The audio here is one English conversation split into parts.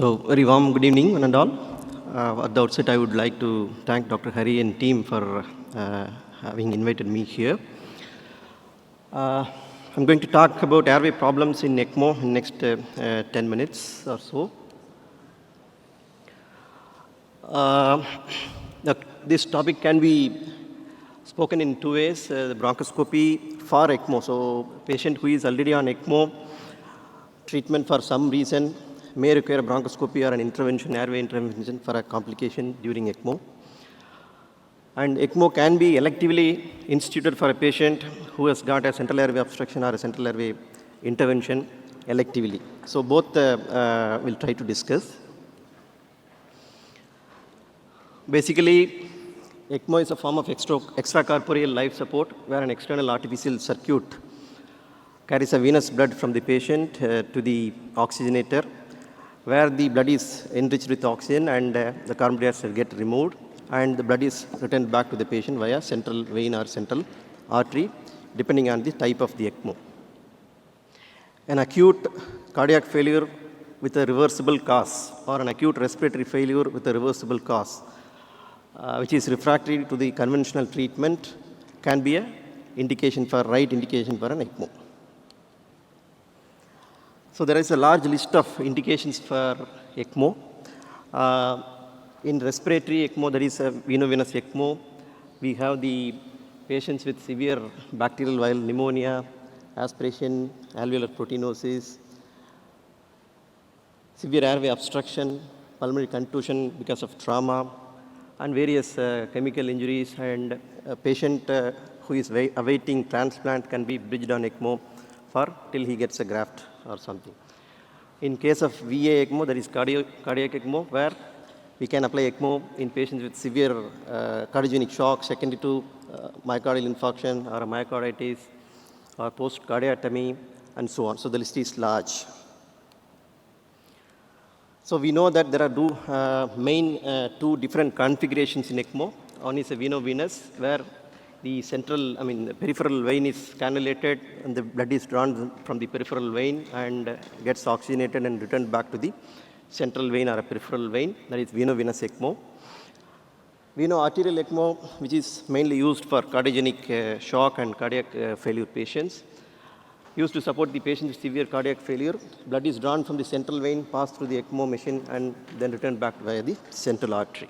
So, very warm good evening, one and all. At the outset, I would like to thank Dr. Hari and team for having invited me here. I'm going to talk about airway problems in ECMO in next 10 minutes or so. This topic can be spoken in two ways, the bronchoscopy for ECMO. So, patient who is already on ECMO, treatment for some reason may require a bronchoscopy or an intervention, airway intervention for a complication during ECMO. And ECMO can be electively instituted for a patient who has got a central airway obstruction or a central airway intervention electively. So both we'll try to discuss. Basically, ECMO is a form of extracorporeal life support where an external artificial circuit carries a venous blood from the patient to the oxygenator, where the blood is enriched with oxygen and the carbon dioxide get removed, and the blood is returned back to the patient via central vein or central artery, depending on the type of the ECMO. An acute cardiac failure with a reversible cause or an acute respiratory failure with a reversible cause, which is refractory to the conventional treatment, can be a indication for right indication for an ECMO. So there is a large list of indications for ECMO. In respiratory ECMO, there is a veno-venous ECMO. We have the patients with severe bacterial viral pneumonia, aspiration, alveolar proteinosis, severe airway obstruction, pulmonary contusion because of trauma, and various chemical injuries, and a patient who is awaiting transplant can be bridged on ECMO till he gets a graft or something. In case of VA ECMO, there is cardiac ECMO, where we can apply ECMO in patients with severe cardiogenic shock secondary to myocardial infarction or a myocarditis or post-cardiotomy and so on. So the list is large. So we know that there are two different configurations in ECMO. One is a veno-venous, where the peripheral vein is cannulated and the blood is drawn from the peripheral vein and gets oxygenated and returned back to the central vein or a peripheral vein. That is veno-venous ECMO. Veno-arterial ECMO, which is mainly used for cardiogenic shock and cardiac failure patients, used to support the patient with severe cardiac failure. Blood is drawn from the central vein, passed through the ECMO machine, and then returned back via the central artery.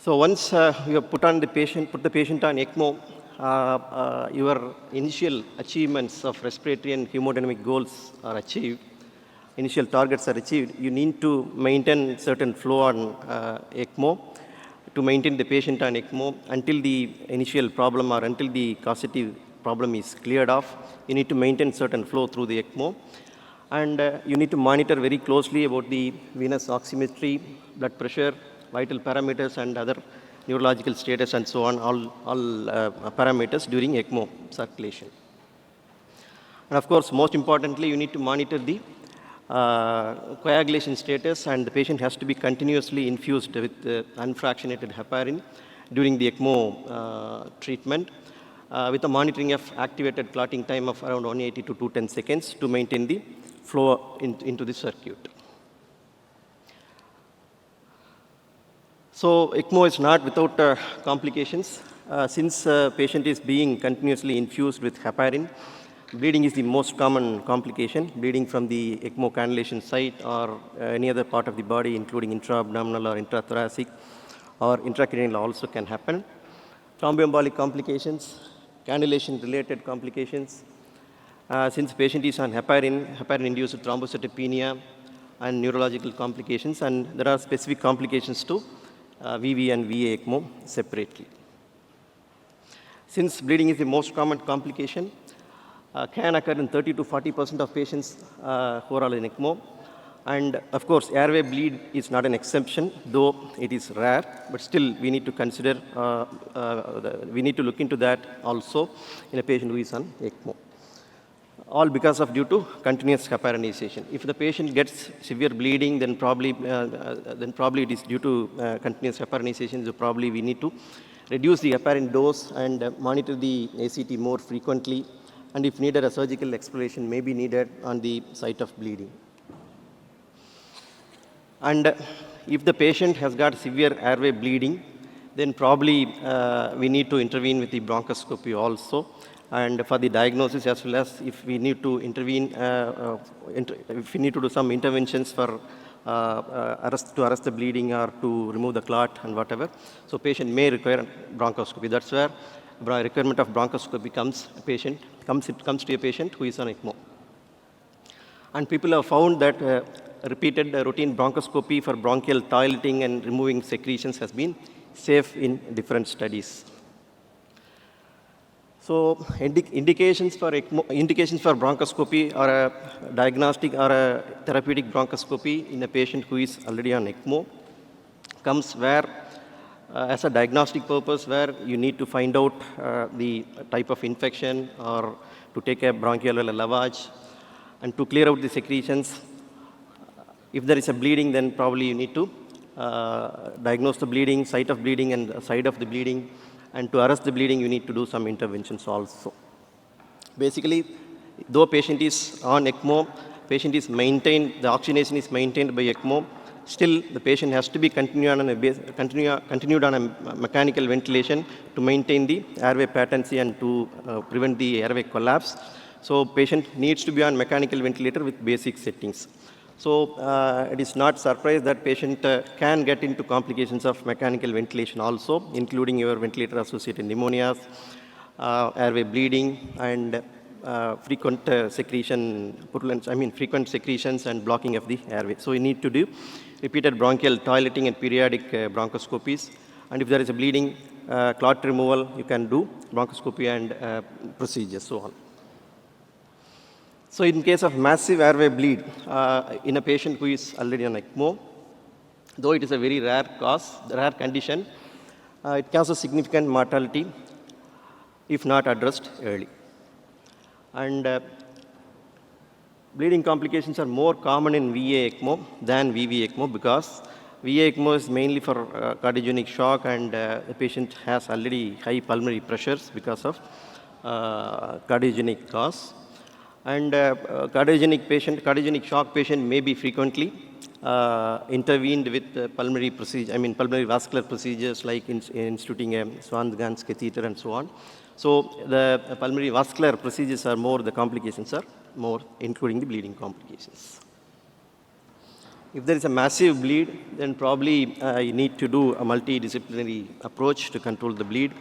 So once you have put the patient on ECMO, your initial achievements of respiratory and hemodynamic goals are achieved. Initial targets are achieved. You need to maintain certain flow on ECMO to maintain the patient on ECMO until the initial problem or until the causative problem is cleared off. You need to maintain certain flow through the ECMO. And you need to monitor very closely about the venous oximetry, blood pressure, vital parameters and other neurological status and so on, all parameters during ECMO circulation. And of course, most importantly, you need to monitor the coagulation status, and the patient has to be continuously infused with unfractionated heparin during the ECMO treatment with a monitoring of activated clotting time of around 180 to 210 seconds to maintain the flow into the circuit. So ECMO is not without complications. Since patient is being continuously infused with heparin, bleeding is the most common complication. Bleeding from the ECMO cannulation site or any other part of the body, including intra-abdominal or intrathoracic or intracranial also can happen. Thromboembolic complications, cannulation-related complications. Since patient is on heparin-induced thrombocytopenia and neurological complications, and there are specific complications to VV and VA ECMO separately. Since bleeding is the most common complication, can occur in 30 to 40% of patients who are all in ECMO. And of course, airway bleed is not an exception, though it is rare, but still we need to consider, we need to look into that also in a patient who is on ECMO. All due to continuous heparinization. If the patient gets severe bleeding, then probably it is due to continuous heparinization. So probably we need to reduce the heparin dose and monitor the ACT more frequently and if needed, a surgical exploration may be needed on the site of bleeding. And if the patient has got severe airway bleeding, then probably we need to intervene with the bronchoscopy also. And for the diagnosis, as well as if we need to intervene, if we need to do some interventions for arrest the bleeding or to remove the clot and whatever. So patient may require bronchoscopy. That's where requirement of bronchoscopy comes to a patient who is on ECMO. And people have found that repeated routine bronchoscopy for bronchial toileting and removing secretions has been safe in different studies. So indications for bronchoscopy or a diagnostic or a therapeutic bronchoscopy in a patient who is already on ECMO comes where as a diagnostic purpose where you need to find out the type of infection or to take a bronchial lavage and to clear out the secretions. If there is a bleeding, then probably you need to diagnose the bleeding, site of bleeding and side of the bleeding. And to arrest the bleeding, you need to do some interventions also. Basically, though patient is on ECMO, patient is maintained, the oxygenation is maintained by ECMO, still the patient has to be continued on a mechanical ventilation to maintain the airway patency and to prevent the airway collapse. So patient needs to be on mechanical ventilator with basic settings. So it is not surprise that patient can get into complications of mechanical ventilation also, including your ventilator-associated pneumonias, airway bleeding, and frequent frequent secretions and blocking of the airway. So you need to do repeated bronchial toileting and periodic bronchoscopies. And if there is a bleeding, clot removal, you can do bronchoscopy and procedures, so on. So in case of massive airway bleed in a patient who is already on ECMO, though it is a very rare condition, it causes significant mortality if not addressed early. And bleeding complications are more common in VA ECMO than VV ECMO because VA ECMO is mainly for cardiogenic shock and the patient has already high pulmonary pressures because of cardiogenic cause. And cardiogenic shock patient may be frequently intervened with pulmonary vascular procedures like instituting a Swan-Ganz catheter and so on. So the pulmonary vascular procedures are more, the complications are more, including the bleeding complications. If there is a massive bleed, then probably you need to do a multidisciplinary approach to control the bleed.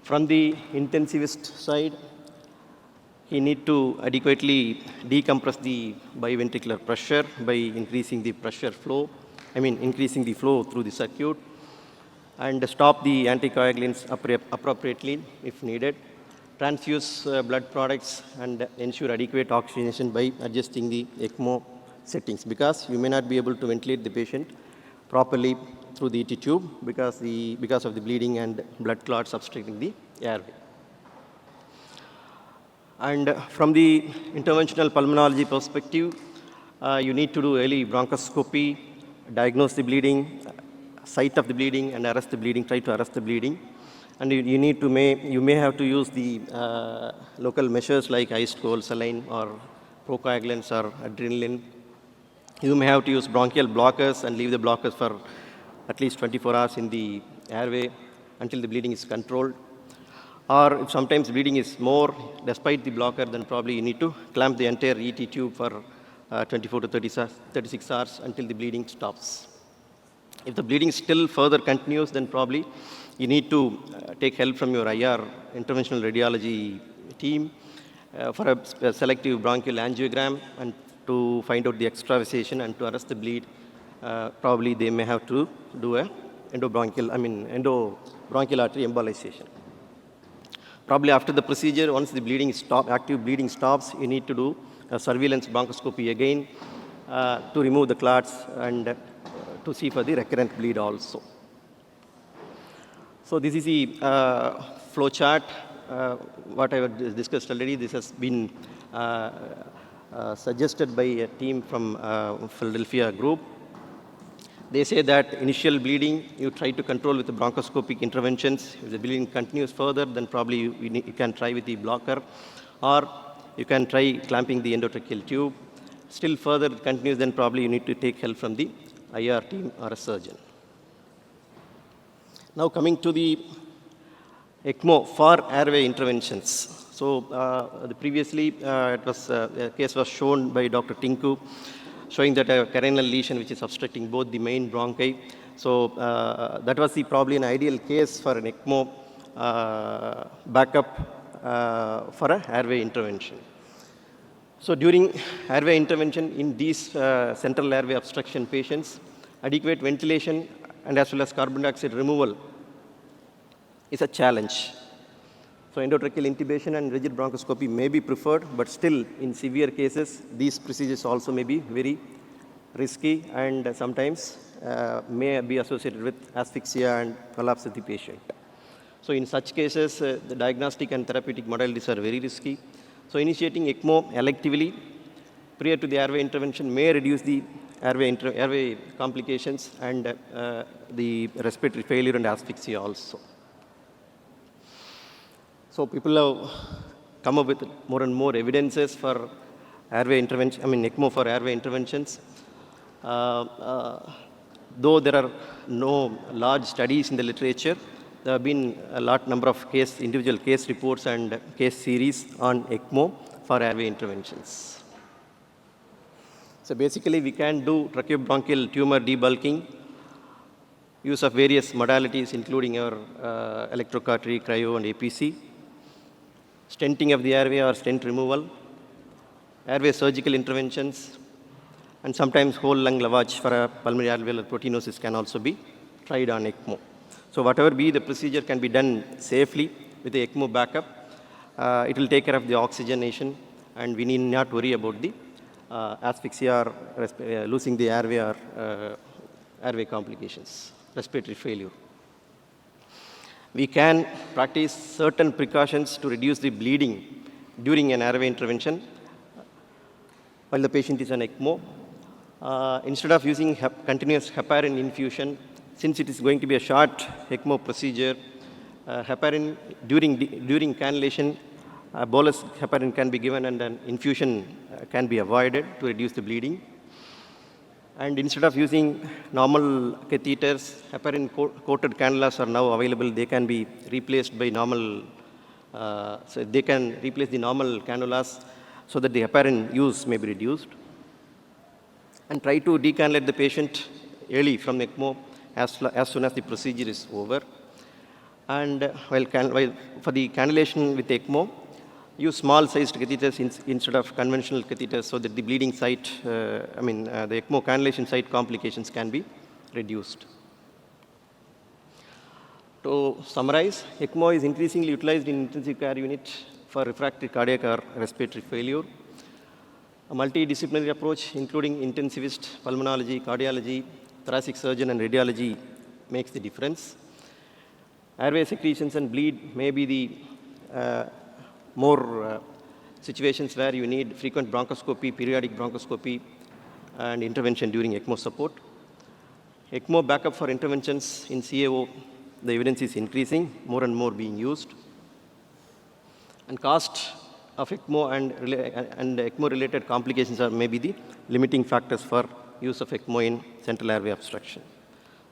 From the intensivist side, he need to adequately decompress the biventricular pressure by increasing the pressure flow, increasing the flow through the circuit, and stop the anticoagulants appropriately if needed. Transfuse blood products and ensure adequate oxygenation by adjusting the ECMO settings because you may not be able to ventilate the patient properly through the ET tube because of the bleeding and blood clots obstructing the airway. And from the interventional pulmonology perspective, you need to do early bronchoscopy, diagnose the bleeding, site of the bleeding, and arrest the bleeding, try to arrest the bleeding. And you may have to use the local measures like iced cold saline or procoagulants or adrenaline. You may have to use bronchial blockers and leave the blockers for at least 24 hours in the airway until the bleeding is controlled. Or if sometimes bleeding is more, despite the blocker, then probably you need to clamp the entire ET tube for 24 to 36 hours until the bleeding stops. If the bleeding still further continues, then probably you need to take help from your IR, interventional radiology team, for a selective bronchial angiogram and to find out the extravasation and to arrest the bleed. Probably they may have to do a endobronchial artery embolization. Probably after the procedure, once the bleeding active bleeding stops, you need to do a surveillance bronchoscopy again to remove the clots and to see for the recurrent bleed also. So this is the flow chart, what I have discussed already. This has been suggested by a team from Philadelphia group. They say that initial bleeding, you try to control with the bronchoscopic interventions. If the bleeding continues further, then probably you can try with the blocker. Or you can try clamping the endotracheal tube. Still further it continues, then probably you need to take help from the IR team or a surgeon. Now coming to the ECMO for airway interventions. So previously a case was shown by Dr. Tinku showing that a carinal lesion which is obstructing both the main bronchi. So that was probably an ideal case for an ECMO backup for an airway intervention. So during airway intervention in these central airway obstruction patients, adequate ventilation and as well as carbon dioxide removal is a challenge. So endotracheal intubation and rigid bronchoscopy may be preferred, but still in severe cases, these procedures also may be very risky and sometimes may be associated with asphyxia and collapse of the patient. So in such cases, the diagnostic and therapeutic modalities are very risky. So initiating ECMO electively prior to the airway intervention may reduce the airway complications and the respiratory failure and asphyxia also. So people have come up with more and more evidences for airway intervention, ECMO for airway interventions. Though there are no large studies in the literature, there have been a number of individual case reports and case series on ECMO for airway interventions. So basically, we can do tracheobronchial tumor debulking, use of various modalities, including our electrocautery, cryo, and APC, stenting of the airway or stent removal, airway surgical interventions, and sometimes whole lung lavage for a pulmonary alveolar proteinosis can also be tried on ECMO. So whatever be the procedure can be done safely with the ECMO backup. It will take care of the oxygenation, and we need not worry about the asphyxia or losing the airway or airway complications, respiratory failure. We can practice certain precautions to reduce the bleeding during an airway intervention while the patient is on ECMO. Instead of using continuous heparin infusion, since it is going to be a short ECMO procedure, heparin during cannulation, bolus heparin can be given and an infusion can be avoided to reduce the bleeding. And instead of using normal catheters, heparin-coated cannulas are now available. They can be replaced by so they can replace the normal cannulas so that the heparin use may be reduced. And try to decannulate the patient early from ECMO as soon as the procedure is over. And while for the cannulation with ECMO, use small-sized catheters instead of conventional catheters so that the bleeding site, the ECMO cannulation site complications can be reduced. To summarize, ECMO is increasingly utilized in intensive care unit for refractory cardiac or respiratory failure. A multidisciplinary approach, including intensivist, pulmonology, cardiology, thoracic surgeon, and radiology, makes the difference. Airway secretions and bleed may be the more situations where you need frequent bronchoscopy, periodic bronchoscopy, and intervention during ECMO support. ECMO backup for interventions in CAO, the evidence is increasing, more and more being used. And cost of ECMO and ECMO-related complications are maybe the limiting factors for use of ECMO in central airway obstruction.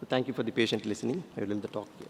So thank you for the patient listening. I will end the talk here.